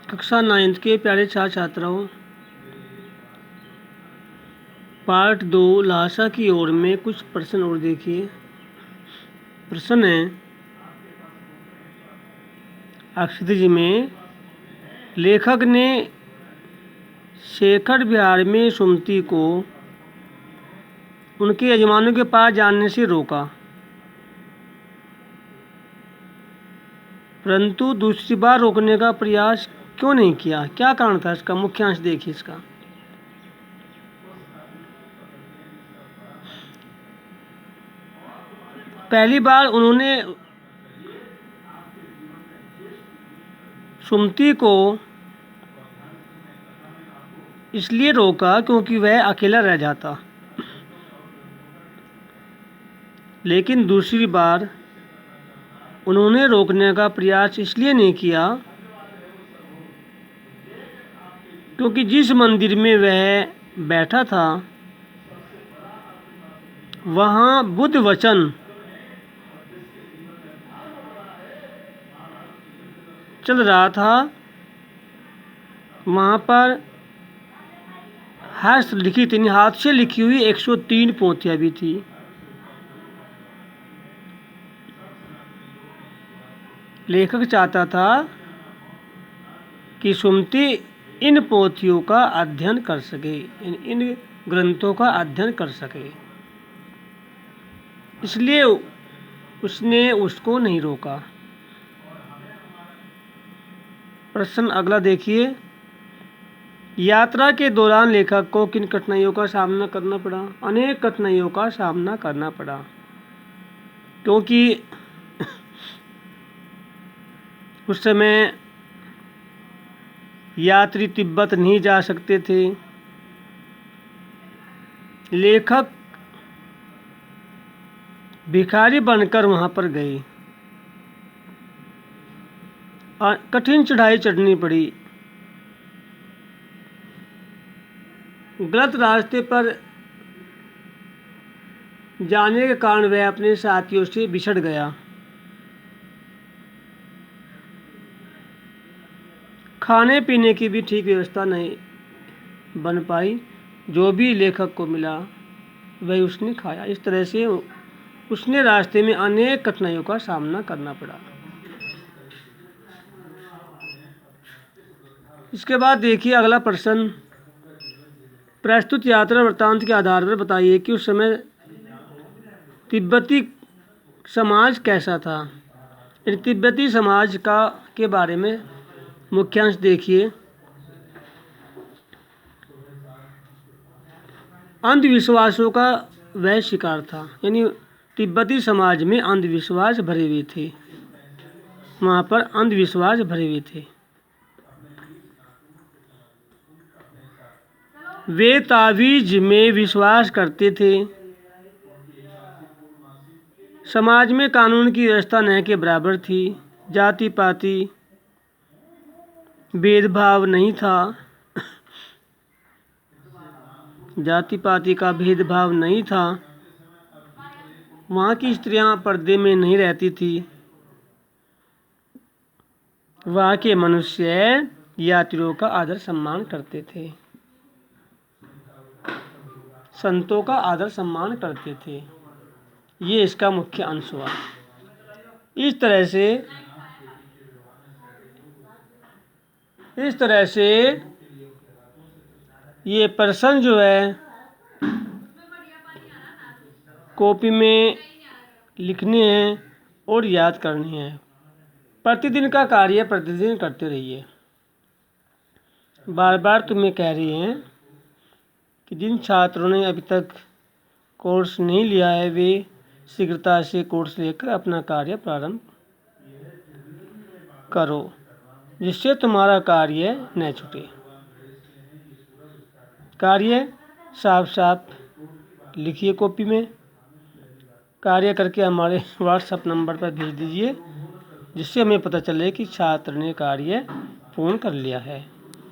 कक्षा 9th के प्यारे छात्र छात्राओं, पार्ट 2 लाशा की ओर में कुछ प्रश्न और देखिए। प्रश्न है, क्षितिज में लेखक ने शेखर विहार में सुमति को उनके यजमानों के पास जाने से रोका, परंतु दूसरी बार रोकने का प्रयास क्यों नहीं किया? क्या कारण था इसका? मुख्यांश देखिए इसका। पहली बार उन्होंने सुमति को इसलिए रोका क्योंकि वह अकेला रह जाता, लेकिन दूसरी बार उन्होंने रोकने का प्रयास इसलिए नहीं किया क्योंकि जिस मंदिर में वह बैठा था वहाँ बुद्ध वचन चल रहा था। वहाँ पर हस्त लिखित यानी हाथ से लिखी हुई 103 पोथियाँ भी थी। लेखक चाहता था कि सुमति इन पोथियों का अध्ययन कर सके, इन ग्रंथों का अध्ययन कर सके, इसलिए उसने उसको नहीं रोका। प्रश्न अगला देखिए। यात्रा के दौरान लेखक को किन कठिनाइयों का सामना करना पड़ा? अनेक कठिनाइयों का सामना करना पड़ा, क्योंकि उस समय यात्री तिब्बत नहीं जा सकते थे। लेखक भिखारी बनकर वहाँ पर गए, कठिन चढ़ाई चढ़नी पड़ी। गलत रास्ते पर जाने के कारण वह अपने साथियों से बिछड़ गया। खाने पीने की भी ठीक व्यवस्था नहीं बन पाई। जो भी लेखक को मिला वही उसने खाया। इस तरह से उसने रास्ते में अनेक कठिनाइयों का सामना करना पड़ा। इसके बाद देखिए अगला प्रश्न। प्रस्तुत यात्रा वृत्तांत के आधार पर बताइए कि उस समय तिब्बती समाज कैसा था। तिब्बती समाज के बारे में मुख्यांश देखिए। अंधविश्वासों का वह शिकार था, यानी तिब्बती समाज में अंधविश्वास भरे हुए थे। वहाँ पर अंधविश्वास भरे हुए थे। वे तावीज में विश्वास करते थे। समाज में कानून की व्यवस्था न के बराबर थी। जाति पाति भेदभाव नहीं था। जाति पाति का भेदभाव नहीं था। वहाँ की स्त्रियां पर्दे में नहीं रहती थी। वहाँ के मनुष्य यात्रियों का आदर सम्मान करते थे, संतों का आदर सम्मान करते थे। ये इसका मुख्य अंश हुआ। इस तरह से ये प्रश्न जो है कॉपी में लिखने हैं और याद करने हैं। प्रतिदिन का कार्य प्रतिदिन करते रहिए। बार बार तुम्हें कह रही हैं कि जिन छात्रों ने अभी तक कोर्स नहीं लिया है वे शीघ्रता से कोर्स लेकर अपना कार्य प्रारंभ करो, जिससे तुम्हारा कार्य न छूटे। कार्य साफ साफ लिखिए कॉपी में। कार्य करके हमारे व्हाट्सएप नंबर पर भेज दीजिए, जिससे हमें पता चले कि छात्र ने कार्य पूर्ण कर लिया है।